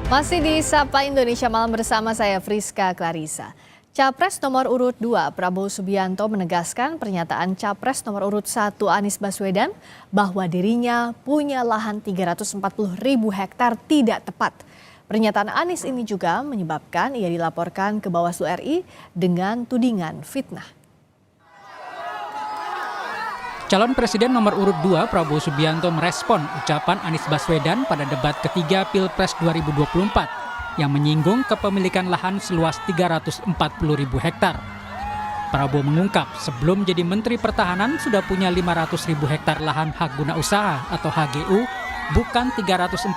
Masih di Sapa Indonesia Malam bersama saya Friska Clarissa. Capres nomor urut 2 Prabowo Subianto menegaskan pernyataan Capres nomor urut 1 Anies Baswedan bahwa dirinya punya lahan 340.000 hektar tidak tepat. Pernyataan Anies ini juga menyebabkan ia dilaporkan ke Bawaslu RI dengan tudingan fitnah. Calon Presiden nomor urut 2 Prabowo Subianto merespon ucapan Anies Baswedan pada debat ketiga Pilpres 2024 yang menyinggung kepemilikan lahan seluas 340.000 hektar. Prabowo mengungkap sebelum jadi Menteri Pertahanan sudah punya 500.000 hektar lahan hak guna usaha atau HGU, bukan 340.000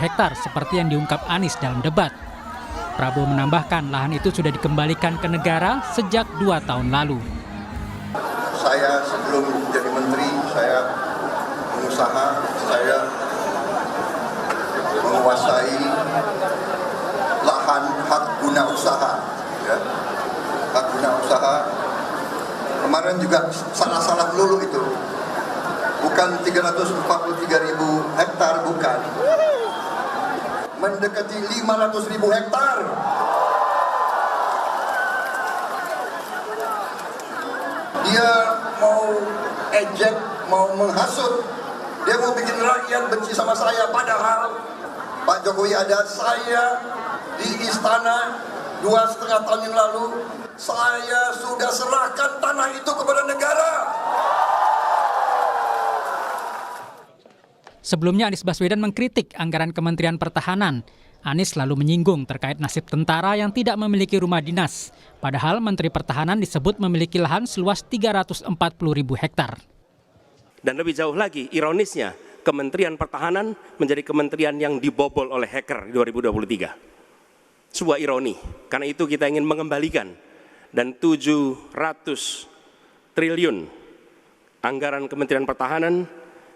hektar seperti yang diungkap Anies dalam debat. Prabowo menambahkan lahan itu sudah dikembalikan ke negara sejak 2 tahun lalu. Saya sebelum jadi menteri, saya pengusaha, saya menguasai lahan hak guna usaha. Ya. Hak guna usaha, kemarin juga salah-salah melulu itu. Bukan 343.000 hektar, bukan. Mendekati 500.000 hektar. Dia mau ejek, mau menghasut, dia mau bikin rakyat benci sama saya. Padahal Pak Jokowi ada saya di istana 2,5 tahun yang lalu. Saya sudah serahkan tanah itu kepada negara. Sebelumnya Anies Baswedan mengkritik anggaran Kementerian Pertahanan. Anies lalu menyinggung terkait nasib tentara yang tidak memiliki rumah dinas. Padahal Menteri Pertahanan disebut memiliki lahan seluas 340.000 hektar. Dan lebih jauh lagi, ironisnya, Kementerian Pertahanan menjadi kementerian yang dibobol oleh hacker di 2023. Sebuah ironi, karena itu kita ingin mengembalikan. Dan 700 triliun anggaran Kementerian Pertahanan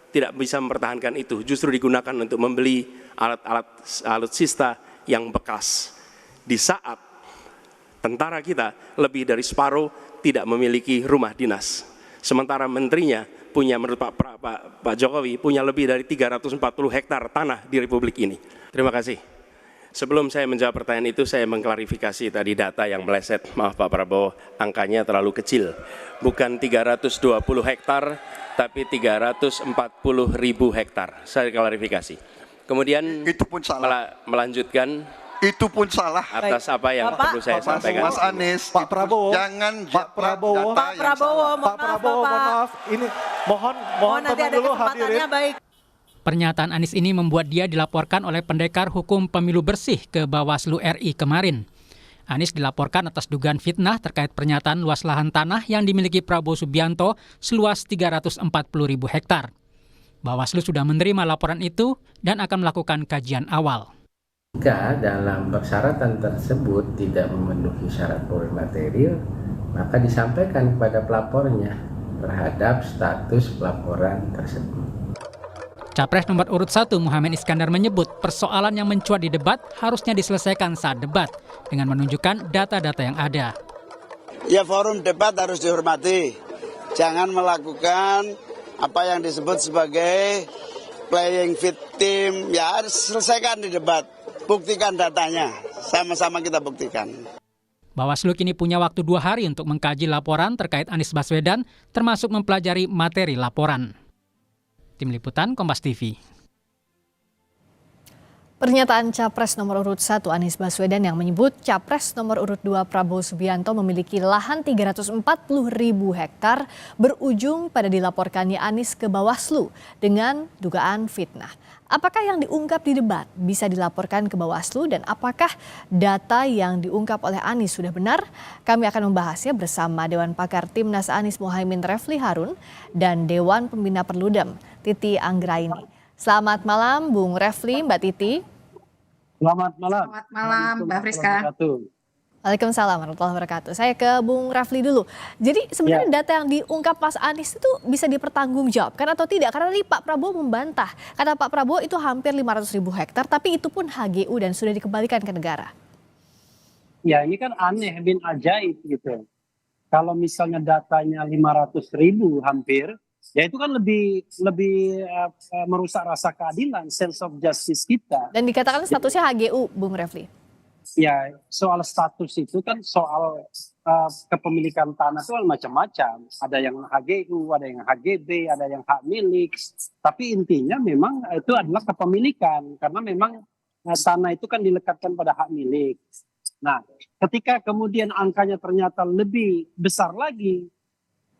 tidak bisa mempertahankan itu, justru digunakan untuk membeli alat-alat alutsista yang bekas. Di saat tentara kita lebih dari separuh tidak memiliki rumah dinas. Sementara menterinya punya, menurut Pak Jokowi, punya lebih dari 340 hektar tanah di Republik ini. Terima kasih. Sebelum saya menjawab pertanyaan itu, saya mengklarifikasi tadi data yang meleset. Maaf Pak Prabowo, angkanya terlalu kecil. Bukan 320 hektar, tapi 340.000 hektar. Saya klarifikasi. Kemudian Itu pun salah. melanjutkan Itu pun salah. atas apa yang perlu saya sampaikan. Mas Anies, Pak Prabowo, jangan Pak Prabowo, data yang salah. Pak Prabowo, mohon maaf, ini mohon nanti tenang ada dulu kesempatannya, hadirin. baik. Pernyataan Anies ini membuat dia dilaporkan oleh pendekar hukum pemilu bersih ke Bawaslu RI kemarin. Anies dilaporkan atas dugaan fitnah terkait pernyataan luas lahan tanah yang dimiliki Prabowo Subianto seluas 340.000 hektar. Bawaslu sudah menerima laporan itu dan akan melakukan kajian awal. Jika dalam persyaratan tersebut tidak memenuhi syarat material, maka disampaikan kepada pelapornya terhadap status pelaporan tersebut. Capres nomor urut 1 Muhammad Iskandar menyebut persoalan yang mencuat di debat harusnya diselesaikan saat debat dengan menunjukkan data-data yang ada. Ya, forum debat harus dihormati. Jangan melakukan apa yang disebut sebagai playing victim. Ya, harus selesaikan di debat. Buktikan datanya. Sama-sama kita buktikan. Bawaslu kini punya waktu 2 hari untuk mengkaji laporan terkait Anies Baswedan, termasuk mempelajari materi laporan. Tim Liputan Kompas TV. Pernyataan Capres nomor urut 1 Anies Baswedan yang menyebut Capres nomor urut 2 Prabowo Subianto memiliki lahan 340.000 hektar berujung pada dilaporkannya Anies ke Bawaslu dengan dugaan fitnah. Apakah yang diungkap di debat bisa dilaporkan ke Bawaslu dan apakah data yang diungkap oleh Anies sudah benar? Kami akan membahasnya bersama Dewan Pakar Timnas Anies Mohaimin Refli Harun dan Dewan Pembina Perludem Titi Anggraini. Selamat malam Bung Refli, Mbak Titi. Selamat malam. Selamat malam, Mbak Friska. Waalaikumsalam warahmatullahi wabarakatuh. Saya ke Bung Refli dulu. Jadi sebenarnya data yang diungkap Mas Anies itu bisa dipertanggungjawabkan atau tidak? Karena tadi Pak Prabowo membantah. Kata Pak Prabowo itu hampir 500.000 hektar, tapi itu pun HGU dan sudah dikembalikan ke negara. Ya ini kan aneh, bin ajaib gitu. Kalau misalnya datanya 500.000 hampir, Ya itu kan lebih lebih merusak rasa keadilan, sense of justice kita. Dan dikatakan statusnya HGU, Bung Refli. Ya, soal status itu kan soal kepemilikan tanah itu kan macam-macam. Ada yang HGU, ada yang HGB, ada yang hak milik. Tapi intinya memang itu adalah kepemilikan karena memang tanah itu kan dilekatkan pada hak milik. Nah, ketika kemudian angkanya ternyata lebih besar lagi,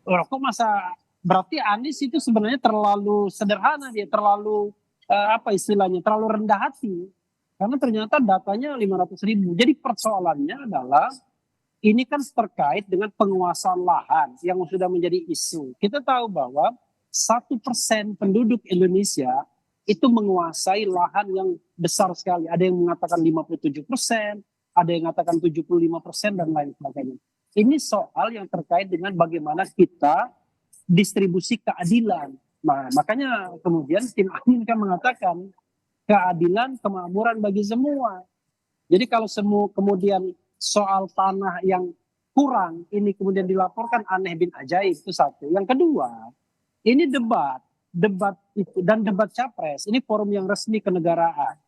kok masa berarti Anies itu sebenarnya terlalu sederhana, dia terlalu apa istilahnya, terlalu rendah hati. Karena ternyata datanya 500.000. Jadi persoalannya adalah ini kan terkait dengan penguasaan lahan yang sudah menjadi isu. Kita tahu bahwa 1% penduduk Indonesia itu menguasai lahan yang besar sekali. Ada yang mengatakan 57%, ada yang mengatakan 75% dan lain sebagainya. Ini soal yang terkait dengan bagaimana kita distribusi keadilan. Nah, makanya kemudian tim Amin kan mengatakan keadilan kemakmuran bagi semua. Jadi kalau semua kemudian soal tanah yang kurang ini kemudian dilaporkan aneh bin ajaib, itu satu. Yang kedua, ini debat itu dan debat capres ini forum yang resmi kenegaraan.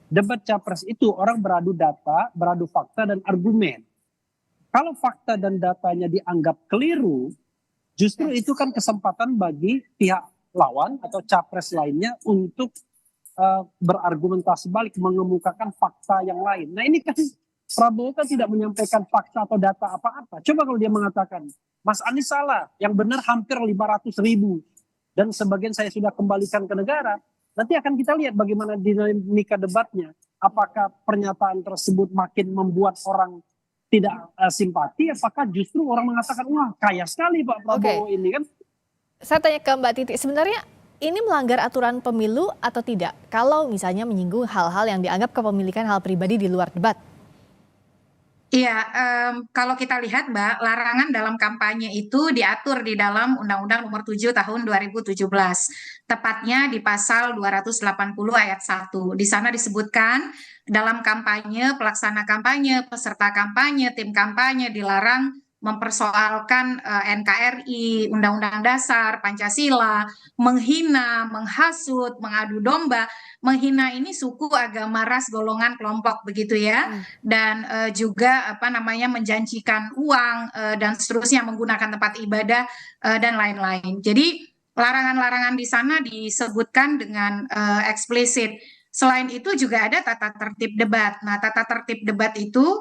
Debat capres itu orang beradu data, beradu fakta dan argumen. Kalau fakta dan datanya dianggap keliru, justru itu kan kesempatan bagi pihak lawan atau capres lainnya untuk berargumentasi balik, mengemukakan fakta yang lain. Nah ini kan Prabowo kan tidak menyampaikan fakta atau data apa-apa. Coba kalau dia mengatakan, Mas Anies salah, yang benar hampir 500.000. Dan sebagian saya sudah kembalikan ke negara. Nanti akan kita lihat bagaimana dinamika debatnya. Apakah pernyataan tersebut makin membuat orang tidak simpati, apakah justru orang mengatakan, wah kaya sekali Pak Prabowo ini kan. Saya tanya ke Mbak Titi, sebenarnya ini melanggar aturan pemilu atau tidak? Kalau misalnya menyinggung hal-hal yang dianggap kepemilikan hal pribadi di luar debat. Iya, kalau kita lihat Mbak, larangan dalam kampanye itu diatur di dalam Undang-Undang Nomor 7 Tahun 2017, tepatnya di pasal 280 ayat 1. Di sana disebutkan dalam kampanye, pelaksana kampanye, peserta kampanye, tim kampanye dilarang mempersoalkan NKRI, Undang-Undang Dasar, Pancasila, menghina, menghasut, mengadu domba. Menghina ini suku, agama, ras, golongan, kelompok begitu ya. Dan juga menjanjikan uang dan seterusnya, menggunakan tempat ibadah dan lain-lain. Jadi larangan-larangan di sana disebutkan dengan eksplisit. Selain itu juga ada tata tertib debat. Nah, tata tertib debat itu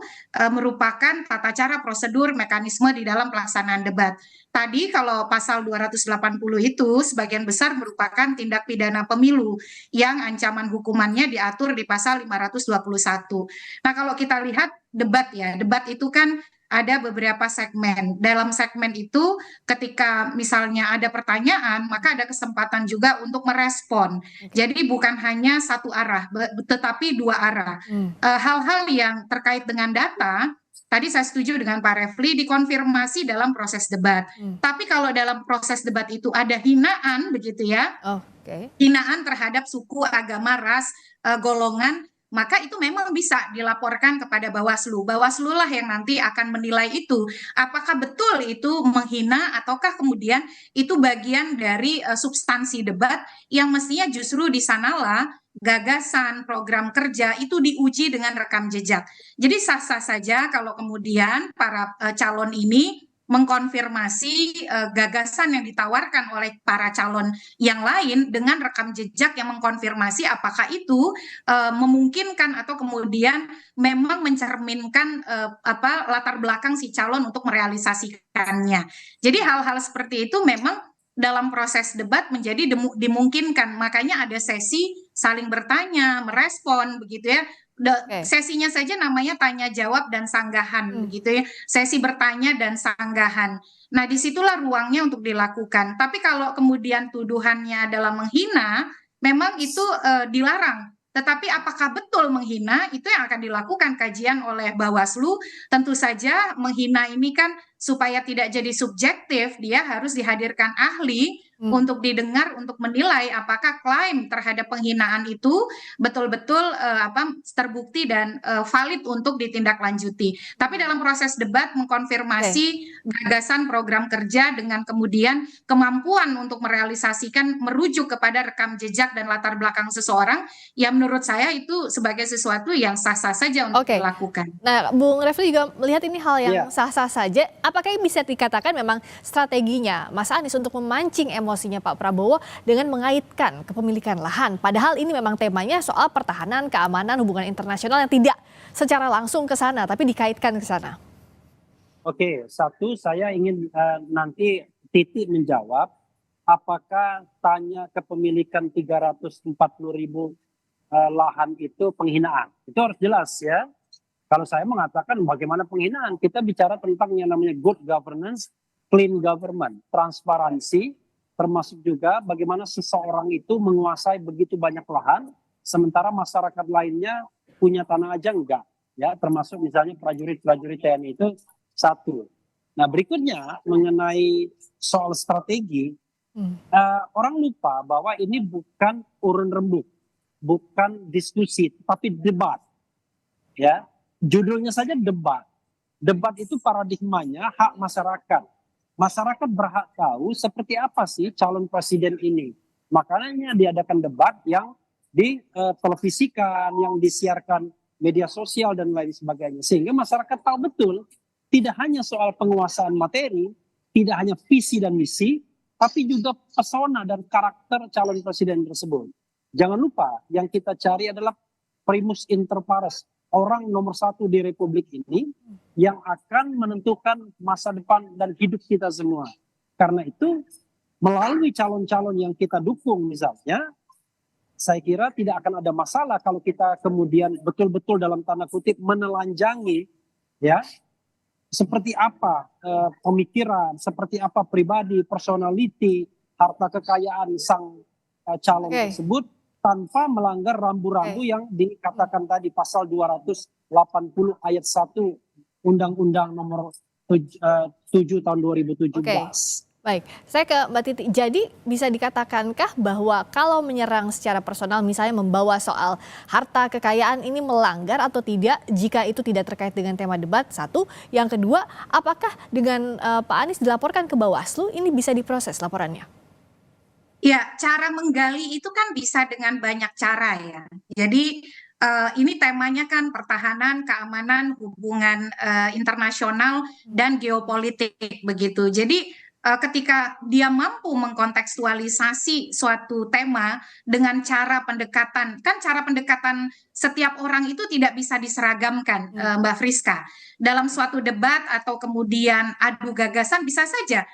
merupakan tata cara, prosedur, mekanisme di dalam pelaksanaan debat. Tadi kalau pasal 280 itu sebagian besar merupakan tindak pidana pemilu yang ancaman hukumannya diatur di pasal 521. Nah, kalau kita lihat debat ya, debat itu kan ada beberapa segmen. Dalam segmen itu ketika misalnya ada pertanyaan, maka ada kesempatan juga untuk merespon. Jadi bukan hanya satu arah, tetapi dua arah. Hal-hal yang terkait dengan data, tadi saya setuju dengan Pak Refli, dikonfirmasi dalam proses debat. Tapi kalau dalam proses debat itu ada hinaan, begitu ya, hinaan terhadap suku, agama, ras, golongan, maka itu memang bisa dilaporkan kepada Bawaslu. Bawaslu lah yang nanti akan menilai itu. Apakah betul itu menghina ataukah kemudian itu bagian dari substansi debat yang mestinya justru di sanalah gagasan, program kerja itu diuji dengan rekam jejak. Jadi sah-sah saja kalau kemudian para calon ini mengkonfirmasi gagasan yang ditawarkan oleh para calon yang lain dengan rekam jejak yang mengkonfirmasi apakah itu memungkinkan atau kemudian memang mencerminkan latar belakang si calon untuk merealisasikannya. Jadi hal-hal seperti itu memang dalam proses debat menjadi dimungkinkan. Makanya ada sesi saling bertanya, merespon begitu ya. Sesinya saja namanya tanya jawab dan sanggahan begitu ya, sesi bertanya dan sanggahan. Nah disitulah ruangnya untuk dilakukan. Tapi kalau kemudian tuduhannya adalah menghina, memang itu dilarang. Tetapi apakah betul menghina, itu yang akan dilakukan kajian oleh Bawaslu. Tentu saja menghina ini kan supaya tidak jadi subjektif, dia harus dihadirkan ahli untuk didengar, untuk menilai apakah klaim terhadap penghinaan itu betul-betul terbukti dan valid untuk ditindaklanjuti. Tapi dalam proses debat mengkonfirmasi gagasan program kerja dengan kemudian kemampuan untuk merealisasikan, merujuk kepada rekam jejak dan latar belakang seseorang, ya menurut saya itu sebagai sesuatu yang sah-sah saja untuk dilakukan. Nah, Bung Refli juga melihat ini hal yang sah-sah saja. Apakah bisa dikatakan memang strateginya Mas Anies untuk memancing emosinya Pak Prabowo dengan mengaitkan kepemilikan lahan? Padahal ini memang temanya soal pertahanan, keamanan, hubungan internasional yang tidak secara langsung ke sana, tapi dikaitkan ke sana. Oke, satu saya ingin nanti Titi menjawab apakah tanya kepemilikan 340.000 lahan itu penghinaan. Itu harus jelas ya. Kalau saya mengatakan bagaimana penghinaan, kita bicara tentang yang namanya good governance, clean government, transparansi, termasuk juga bagaimana seseorang itu menguasai begitu banyak lahan, sementara masyarakat lainnya punya tanah aja enggak. Ya, termasuk misalnya prajurit-prajurit TNI itu satu. Nah, berikutnya mengenai soal strategi, orang lupa bahwa ini bukan urun rembuk, bukan diskusi, tapi debat. Ya, judulnya saja debat. Debat itu paradigmanya hak masyarakat. Masyarakat berhak tahu seperti apa sih calon presiden ini. Makanya diadakan debat yang ditelevisikan, yang disiarkan media sosial dan lain sebagainya. Sehingga masyarakat tahu betul tidak hanya soal penguasaan materi, tidak hanya visi dan misi, tapi juga pesona dan karakter calon presiden tersebut. Jangan lupa yang kita cari adalah primus inter pares, orang nomor satu di Republik ini yang akan menentukan masa depan dan hidup kita semua. Karena itu melalui calon-calon yang kita dukung misalnya, saya kira tidak akan ada masalah kalau kita kemudian betul-betul dalam tanda kutip menelanjangi ya seperti apa pemikiran, seperti apa pribadi, personality, harta kekayaan sang calon tersebut tanpa melanggar rambu-rambu yang dikatakan tadi pasal 280 ayat 1 Undang-Undang nomor 7 tahun 2017. Baik, saya ke Mbak Titi. Jadi bisa dikatakankah bahwa kalau menyerang secara personal misalnya membawa soal harta kekayaan ini melanggar atau tidak jika itu tidak terkait dengan tema debat? Satu. Yang kedua, apakah dengan Pak Anies dilaporkan ke Bawaslu ini bisa diproses laporannya? Ya, cara menggali itu kan bisa dengan banyak cara ya. Jadi ini temanya kan pertahanan, keamanan, hubungan internasional dan geopolitik begitu. Jadi ketika dia mampu mengkontekstualisasi suatu tema dengan cara pendekatan, kan cara pendekatan setiap orang itu tidak bisa diseragamkan, Mbak Friska. Dalam suatu debat atau kemudian adu gagasan bisa saja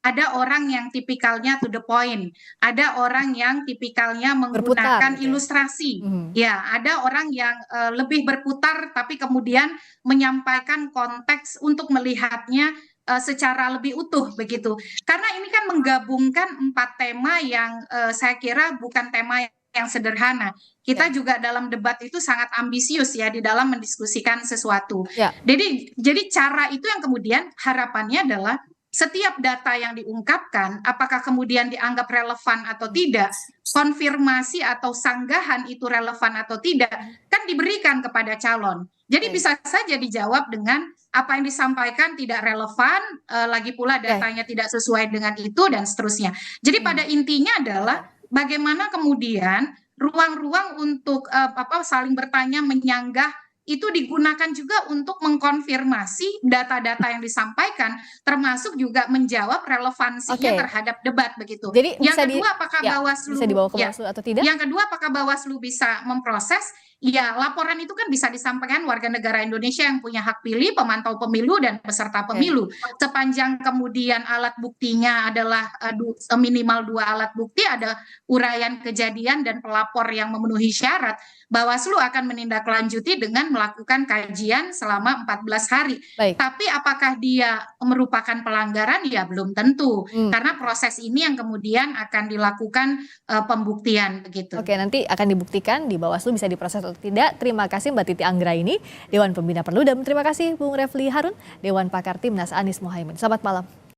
ada orang yang tipikalnya to the point, ada orang yang tipikalnya menggunakan ilustrasi, ya, ada orang yang lebih berputar tapi kemudian menyampaikan konteks untuk melihatnya secara lebih utuh begitu. Karena ini kan menggabungkan 4 tema yang saya kira bukan tema yang sederhana. Kita juga dalam debat itu sangat ambisius ya di dalam mendiskusikan sesuatu. Jadi cara itu yang kemudian harapannya adalah setiap data yang diungkapkan, apakah kemudian dianggap relevan atau tidak, konfirmasi atau sanggahan itu relevan atau tidak, kan diberikan kepada calon. Jadi bisa saja dijawab dengan apa yang disampaikan tidak relevan, lagi pula datanya tidak sesuai dengan itu, dan seterusnya. Jadi pada intinya adalah bagaimana kemudian ruang-ruang untuk saling bertanya, menyanggah, itu digunakan juga untuk mengkonfirmasi data-data yang disampaikan, termasuk juga menjawab relevansinya terhadap debat begitu. Jadi yang kedua, apakah Bawaslu bisa dibawa ke Bawaslu atau tidak? Yang kedua, apakah Bawaslu bisa memproses? Ya, laporan itu kan bisa disampaikan warga negara Indonesia yang punya hak pilih, pemantau pemilu, dan peserta pemilu. Sepanjang kemudian alat buktinya adalah minimal 2 alat bukti, ada uraian kejadian dan pelapor yang memenuhi syarat, Bawaslu akan menindaklanjuti dengan melakukan kajian selama 14 hari. Tapi apakah dia merupakan pelanggaran? Ya belum tentu. Karena proses ini yang kemudian akan dilakukan pembuktian begitu. Oke, nanti akan dibuktikan di Bawaslu bisa diproses atau tidak. Terima kasih Mbak Titi Anggraini, Dewan Pembina Perludem. Terima kasih Bung Refli Harun, Dewan Pakar Timnas Anies Mohaimin. Selamat malam.